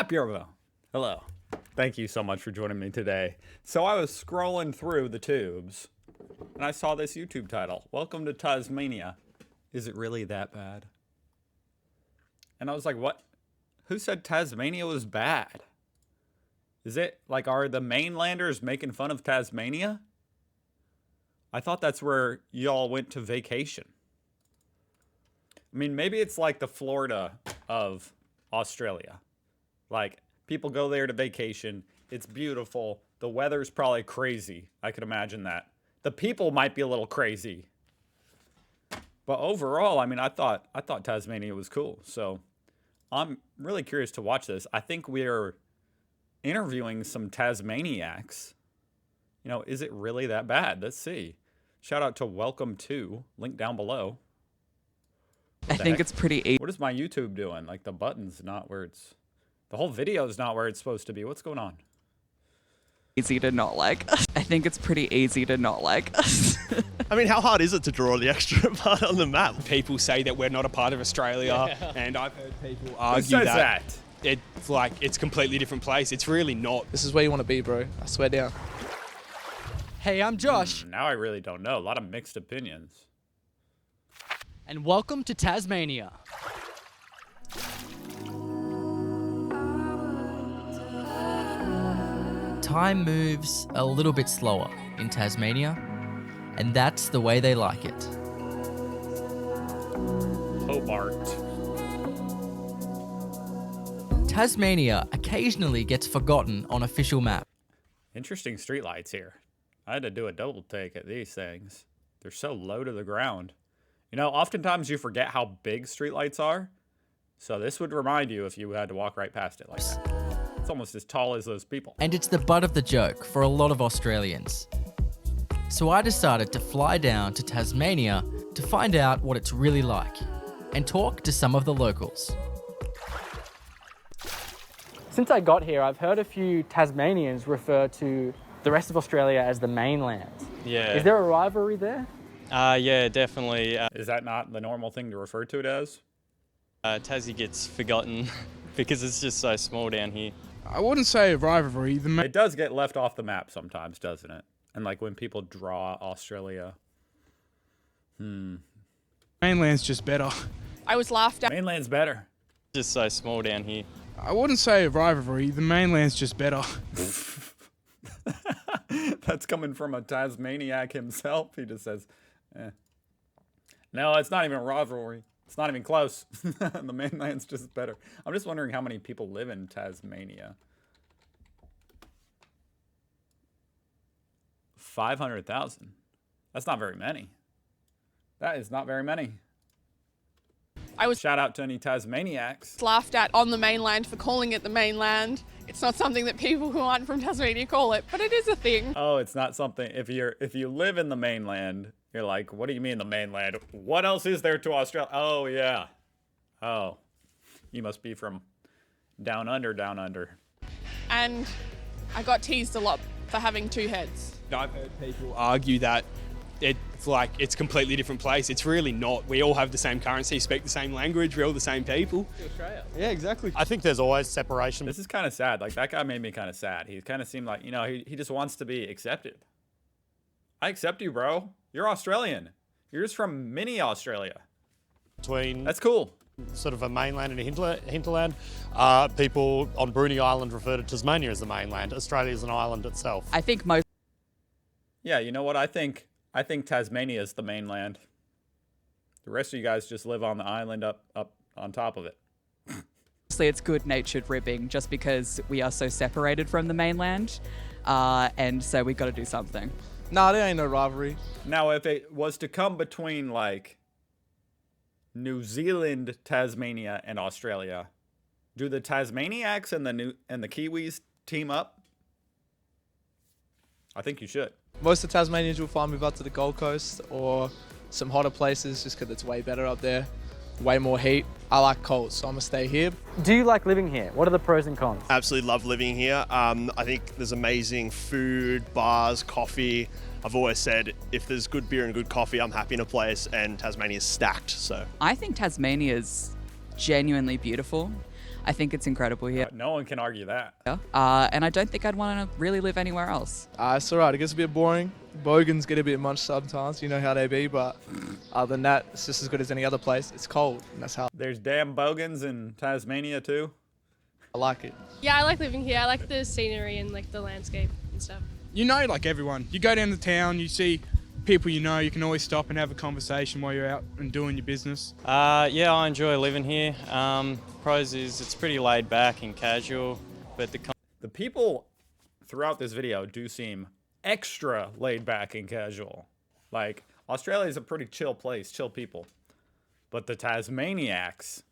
Pierrot. Hello. Thank you so much for joining me today. So I was scrolling through the tubes and I saw this YouTube title. Welcome to Tasmania. Is it really that bad? And I was like, what? Who said Tasmania was bad? Is it like, are the mainlanders making fun of Tasmania? I thought that's where y'all went to vacation. I mean, maybe it's like the Florida of Australia. Like, people go there to vacation. It's beautiful. The weather's probably crazy. I could imagine that. The people might be a little crazy. But overall, I mean, I thought Tasmania was cool. So I'm really curious to watch this. I think we're interviewing some Tasmaniacs. You know, is it really that bad? Let's see. Shout out to Welcome To, link down below. I think it's pretty easy. What is my YouTube doing? Like the button's not where it's... The whole video is not where it's supposed to be. What's going on? Easy to not like. I think it's pretty easy to not like. I mean, how hard is it to draw the extra part on the map? People say that we're not a part of Australia, and I've heard people argue Who says that? It's like it's a completely different place. It's really not. This is where you want to be, bro. I swear down. Hey, I'm Josh, Now I really don't know. A lot of mixed opinions. and welcome to Tasmania. Time moves a little bit slower in Tasmania, and that's the way they like it. Hobart. Tasmania occasionally gets forgotten on official maps. Interesting streetlights here. I had to do a double take at these things. They're so low to the ground. You know, oftentimes you forget how big streetlights are. So this would remind you if you had to walk right past it like that. It's almost as tall as those people. And it's the butt of the joke for a lot of Australians. So I decided to fly down to Tasmania to find out what it's really like and talk to some of the locals. Since I got here, I've heard a few Tasmanians refer to the rest of Australia as the mainland. Yeah. Is there a rivalry there? Yeah, definitely. Is that not the normal thing to refer to it as? Tassie gets forgotten because it's just so small down here. I wouldn't say a rivalry. It does get left off the map sometimes, doesn't it? And like when people draw Australia. Mainland's just better. I was laughed at. Mainland's better. Just so small down here. I wouldn't say a rivalry. The mainland's just better. That's coming from a Tasmaniac himself. He just says, No, it's not even a rivalry. It's not even close. The mainland's just better. I'm just wondering how many people live in Tasmania. 500,000. That's not very many. That is not very many. I was Shout out to any Tasmaniacs. laughed at on the mainland for calling it the mainland. It's not something that people who aren't from Tasmania call it, but it is a thing. Oh, it's not something. If you live in the mainland, you're like, what do you mean the mainland? What else is there to Australia? Oh yeah. Oh, you must be from down under, down under. And I got teased a lot for having two heads. I've heard people argue that it's like it's a completely different place. It's really not. We all have the same currency, speak the same language, we're all the same people. Australia. Yeah, exactly. I think there's always separation. This is kind of sad. Like that guy made me kind of sad. He kind of seemed like, you know, he just wants to be accepted. I accept you, bro. You're Australian. You're just from mini Australia. Between That's cool. sort of a mainland and a hinterland. People on Bruny Island refer to Tasmania as the mainland. Australia is an island itself. I think most Yeah, you know what? I think Tasmania is the mainland. The rest of you guys just live on the island up on top of it. mostly it's good-natured ribbing just because we are so separated from the mainland. And so we got to do something. Nah, there ain't no rivalry. Now, if it was to come between like New Zealand, Tasmania, and Australia, do the Tasmaniacs and the Kiwis team up? I think you should. Most of the Tasmanians will find move up to the Gold Coast or some hotter places just because it's way better up there. Way more heat. I like cold, so I'm gonna stay here. Do you like living here? What are the pros and cons? Absolutely love living here. I think there's amazing food, bars, coffee. I've always said if there's good beer and good coffee, I'm happy in a place, and Tasmania's stacked. So I think Tasmania is genuinely beautiful. I think it's incredible here. No one can argue that. And I don't think I'd want to really live anywhere else. It's alright, it gets a bit boring. Bogans get a bit much sometimes, you know how they be, but other than that, it's just as good as any other place. It's cold, and that's how There's damn bogans in Tasmania too. I like it. Yeah, I like living here. I like the scenery and like the landscape and stuff. You know, like everyone, you go down to town, you see people you know, you can always stop and have a conversation while you're out and doing your business. Yeah, I enjoy living here. Pros is it's pretty laid back and casual, but The people throughout this video do seem extra laid back and casual. Like, Australia is a pretty chill place, chill people. But the Tasmaniacs,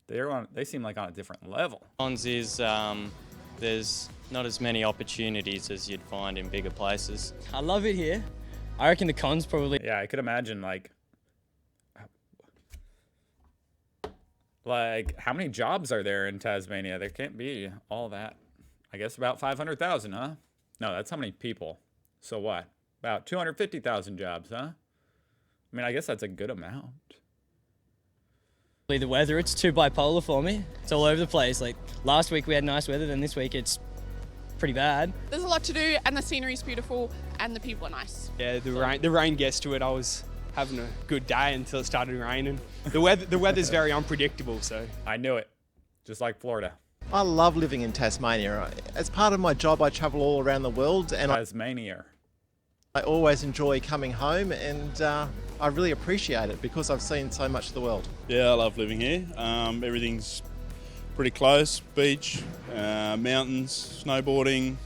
they seem like on a different level. cons is there's not as many opportunities as you'd find in bigger places. I love it here. I reckon the cons probably... Yeah, I could imagine, like how many jobs are there in Tasmania? There can't be all that. I guess about 500,000, huh? No, that's how many people. So what? About 250,000 jobs, huh? I mean, I guess that's a good amount. The weather, it's too bipolar for me. It's all over the place. Like last week we had nice weather, then this week it's pretty bad. There's a lot to do, and the scenery's beautiful, and the people are nice. Yeah, the rain gets to it. I was having a good day until it started raining. The weather's very unpredictable, so. I knew it. Just like Florida. I love living in Tasmania. As part of my job, I travel all around the world, and Tasmania. I always enjoy coming home, and I really appreciate it because I've seen so much of the world. Yeah, I love living here. Everything's pretty close. Beach, mountains, snowboarding,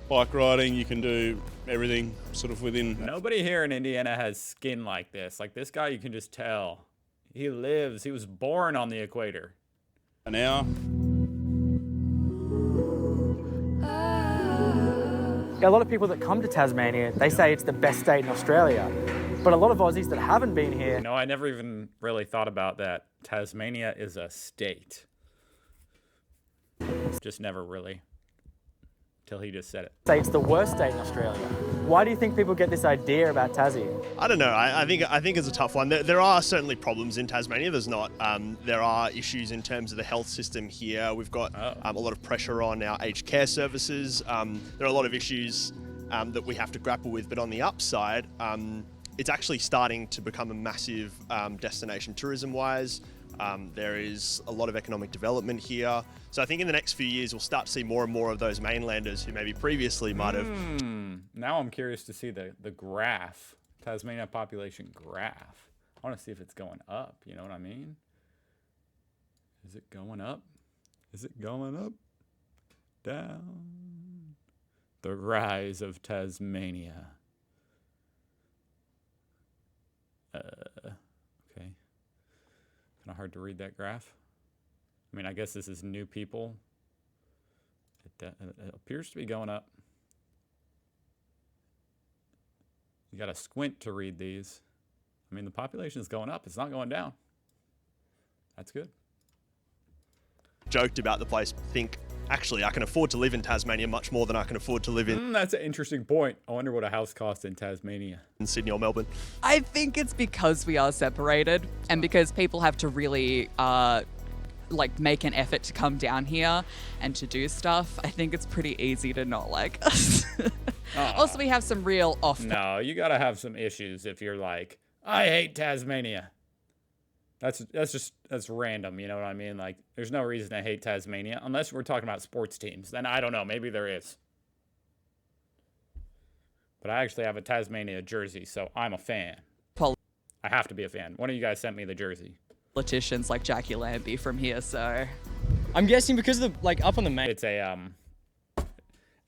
bike riding. You can do everything sort of within. Nobody here in Indiana has skin like this. Like this guy, you can just tell. He was born on the equator. An hour. A lot of people that come to Tasmania, they say it's the best state in Australia. But a lot of Aussies that haven't been here... No, I never even really thought about that. Tasmania is a state. Just never really. Till he just said it. ...say it's the worst state in Australia. Why do you think people get this idea about Tassie? I don't know. I think it's a tough one. There are certainly problems in Tasmania. There's not. There are issues in terms of the health system here. We've got a lot of pressure on our aged care services. There are a lot of issues that we have to grapple with. But on the upside, it's actually starting to become a massive destination tourism-wise. There is a lot of economic development here. So I think in the next few years, we'll start to see more and more of those mainlanders who maybe previously might have. Now I'm curious to see the graph, Tasmania population graph. I want to see if it's going up. You know what I mean? Is it going up? Is it going up? Down. The rise of Tasmania. Okay. Kind of hard to read that graph. I mean, I guess this is new people. It appears to be going up. You got to squint to read these. I mean, the population is going up. It's not going down. That's good. Joked about the place. Think, actually, I can afford to live in Tasmania much more than I can afford to live in. That's an interesting point. I wonder what a house costs in Tasmania. In Sydney or Melbourne. I think it's because we are separated and because people have to really like make an effort to come down here and to do stuff. I think it's pretty easy to not like us. Also, we have some real off. No, you got to have some issues if you're like, I hate Tasmania. That's random, you know what I mean? Like, there's no reason to hate Tasmania unless we're talking about sports teams. Then I don't know, maybe there is. But I actually have a Tasmania jersey, so I'm a fan. I have to be a fan. One of you guys sent me the jersey. Politicians like Jackie Lambie from here, so I'm guessing because of the, like, up on the main... It's an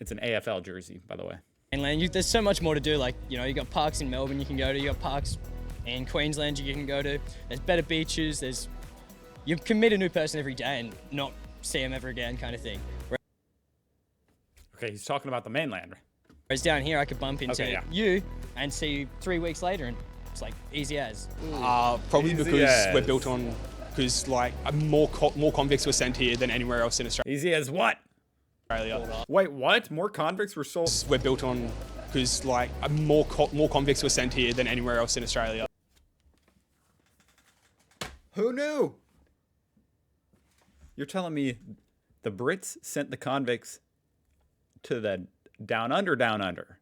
AFL jersey, by the way. Mainland, there's so much more to do. Like, you know, you got parks in Melbourne you can go to, you got parks in Queensland you can go to. There's better beaches. You can meet a new person every day and not see them ever again, kind of thing. Okay, he's talking about the mainland. Whereas down here, I could bump into you and see you 3 weeks later, and it's like easy as. Probably Easy because as. we're built on, because like more convicts were sent here than anywhere else in Australia. Easy as what? Wait, what? More convicts were sold? We're built on, because like more convicts were sent here than anywhere else in Australia. Who knew? You're telling me the Brits sent the convicts to the down under.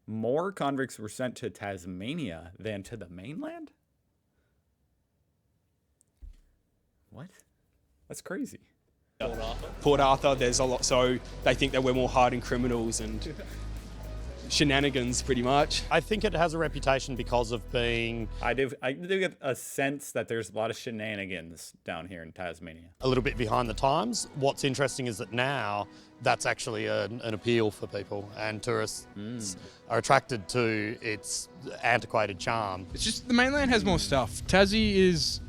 More convicts were sent to Tasmania than to the mainland? What? That's crazy. Port Arthur, there's a lot, so they think that we're more hardened criminals and shenanigans, pretty much. I think it has a reputation because of being I do get a sense that there's a lot of shenanigans down here in Tasmania. a little bit behind the times. What's interesting is that now that's actually an appeal for people, and tourists are attracted to its antiquated charm. It's just the mainland has more stuff. Tassie is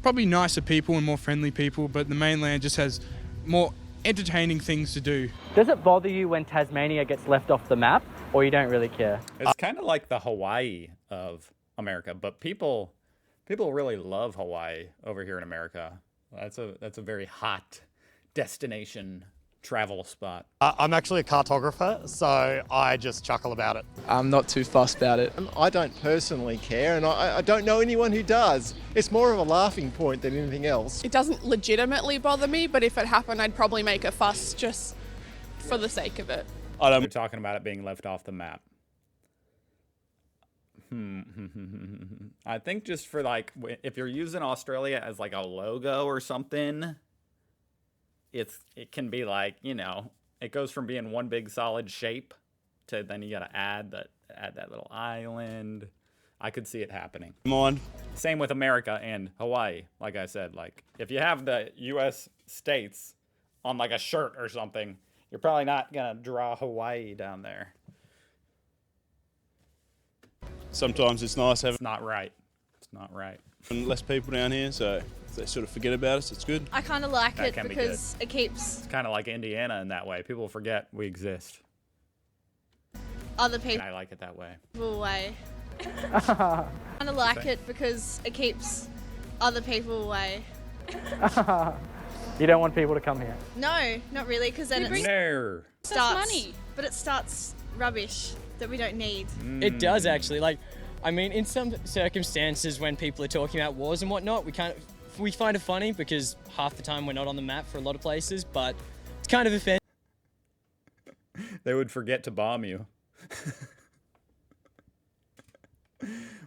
probably nicer people and more friendly people, but the mainland just has more entertaining things to do. Does it bother you when Tasmania gets left off the map, or you don't really care? It's kind of like the Hawaii of America, but people really love Hawaii over here in America. That's a very hot destination travel spot. I'm actually a cartographer, so I just chuckle about it. I'm not too fussed about it. I don't personally care, and I don't know anyone who does. It's more of a laughing point than anything else. It doesn't legitimately bother me, but if it happened, I'd probably make a fuss just for the sake of it. We're talking about it being left off the map. I think just for like, if you're using Australia as like a logo or something, it can be like, you know, it goes from being one big solid shape to then you gotta add that little island. I could see it happening. Same with America and Hawaii. Like I said, like if you have the U.S. states on like a shirt or something, you're probably not gonna draw Hawaii down there. Sometimes it's nice having It's not right. It's not right. less people down here, so they sort of forget about us. It's good. I kind of like That it can be because it keeps It's kind of like Indiana in that way. People forget we exist. other And people I like it that way. away. Kind of like Say. it because it keeps other people away. You don't want people to come here. No, not really, because then it No. starts. money. But it starts rubbish that we don't need. It does actually. Like, I mean, in some circumstances when people are talking about wars and whatnot, we find it funny because half the time we're not on the map for a lot of places, but it's kind of offensive. They would forget to bomb you.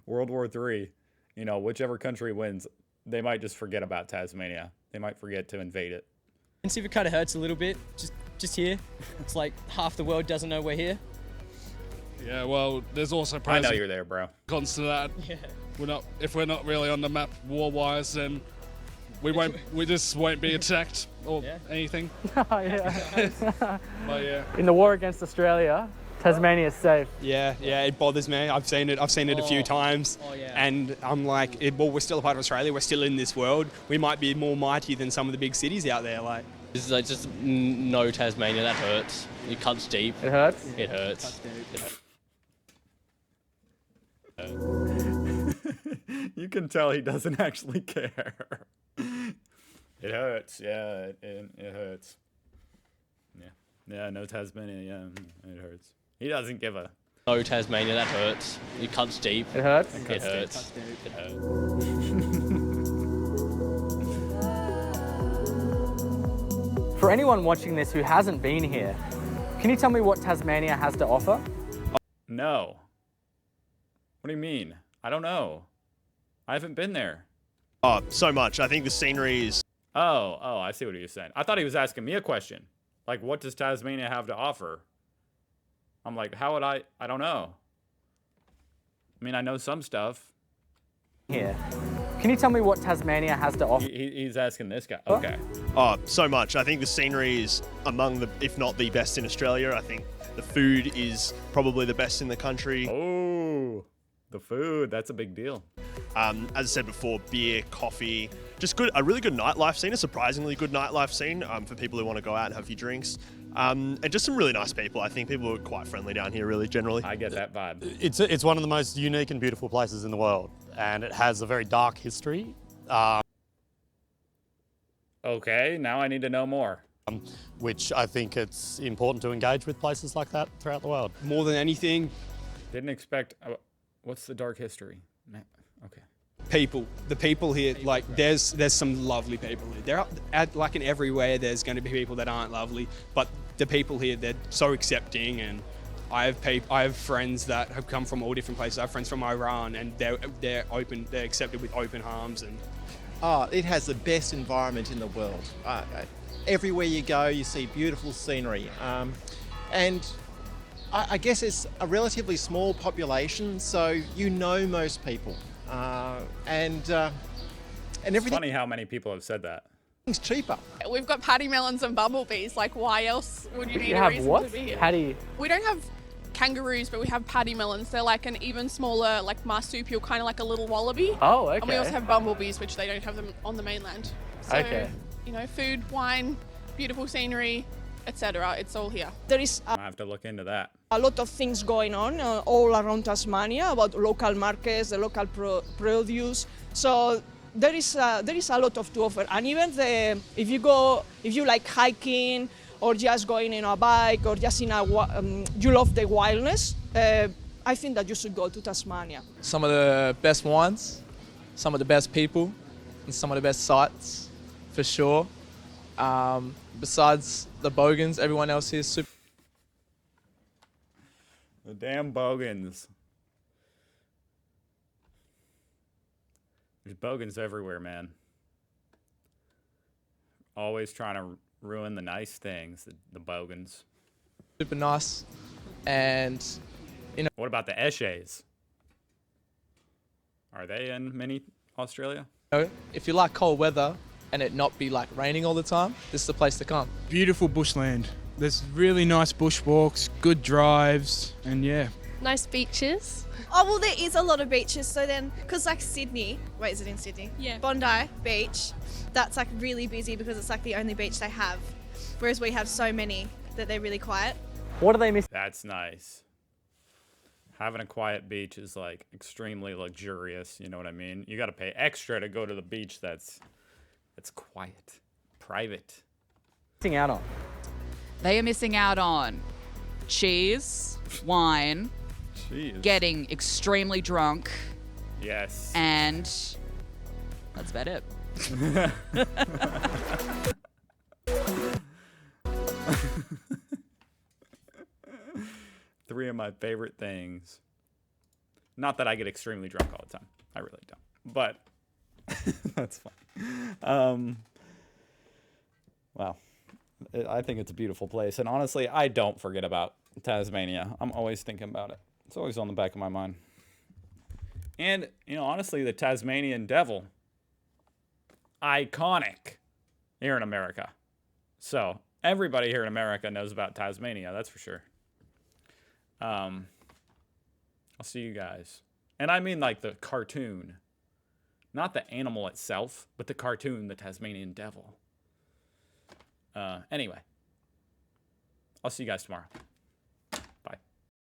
World War III, you know, whichever country wins, they might just forget about Tasmania. They might forget to invade it. It kind of hurts a little bit, just here. It's like half the world doesn't know we're here. Yeah, well, there's also I pros know and you're there, bro. cons to that. Yeah. If we're not really on the map war-wise, then we just won't be attacked or anything. Yeah. But yeah. In the war against Australia, Tasmania's safe. Yeah, it bothers me. I've seen it a few times, and I'm like, well, we're still a part of Australia. We're still in this world. We might be more mighty than some of the big cities out there. Like, This is like just no Tasmania. That hurts. It cuts deep. It hurts? It hurts. It hurts. You can tell he doesn't actually care. It hurts. Yeah, it hurts. Yeah, no Tasmania. Yeah, it hurts. He doesn't give a... No Tasmania. That hurts. It cuts deep. It hurts? It hurts. It hurts. For anyone watching this who hasn't been here, can you tell me what Tasmania has to offer? No. What do you mean? I don't know. I haven't been there. Oh, so much. I think the scenery is... Oh, I see what he was saying. I thought he was asking me a question. Like, what does Tasmania have to offer? I'm like, how would I don't know. I mean, I know some stuff. Here. Can you tell me what Tasmania has to offer? He's asking this guy. Okay. Oh, so much. I think the scenery is among the, if not the best in Australia. I think the food is probably the best in the country. Oh, the food. That's a big deal. As I said before, beer, coffee, just good. A really good nightlife scene, a surprisingly good nightlife scene for people who want to go out and have a few drinks. And just some really nice people. I think people are quite friendly down here, really, generally. I get that vibe. It's one of the most unique and beautiful places in the world, and it has a very dark history. Okay, now I need to know more. Which I think it's important to engage with places like that throughout the world. More than anything. Didn't expect... what's the dark history? Okay. People, the people here, like there's some lovely people here. Like in everywhere, there's going to be people that aren't lovely, but the people here, they're so accepting, and I have friends that have come from all different places. I have friends from Iran, and they're accepted with open arms. And it has the best environment in the world. Everywhere you go, you see beautiful scenery, and I guess it's a relatively small population, so you know most people. And everything. Funny how many people have said that. It's cheaper. We've got paddy melons and bumblebees. Like, why else would you need You a have reason what? to be here? Paddy. We don't have kangaroos, but we have paddy melons. They're like an even smaller, like marsupial, kind of like a little wallaby. Oh, And we also okay. have bumblebees, which they don't have them on the mainland. So, Okay. you know, food, wine, beautiful scenery, etc. It's all here. There is I have to look into that. a lot of things going on all around Tasmania about local markets, the local produce. So there is a lot to offer. And even if you like hiking or just going in a bike or just you love the wildness, I think that you should go to Tasmania. Some of the best wines, some of the best people, and some of the best sights, for sure. Besides the Bogans, everyone else here is super. The damn Bogans. There's Bogans everywhere, man. Always trying to ruin the nice things, the Bogans. Super nice, and you know. What about the Eshays? Are they in mini Australia? If you like cold weather and it not be like raining all the time, this is the place to come. Beautiful bushland. There's really nice bushwalks, good drives, and yeah. Nice beaches. Oh, well, there is a lot of beaches. So then, because like Sydney, wait, is it in Sydney? Yeah. Bondi Beach, that's like really busy because it's like the only beach they have. Whereas we have so many that they're really quiet. What do they miss? That's nice. Having a quiet beach is like extremely luxurious, you know what I mean? You got to pay extra to go to the beach that's quiet, private. Missing out on. They are missing out on cheese, wine, Jeez. getting extremely drunk, Yes. and that's about it. Three of my favorite things. Not that I get extremely drunk all the time. I really don't. But that's fine. Wow. I think it's a beautiful place. And honestly, I don't forget about Tasmania. I'm always thinking about it. It's always on the back of my mind. And, you know, honestly, the Tasmanian devil, iconic here in America. So everybody here in America knows about Tasmania, that's for sure. I'll see you guys. And I mean like the cartoon. Not the animal itself, but the cartoon, the Tasmanian devil. Anyway, I'll see you guys tomorrow.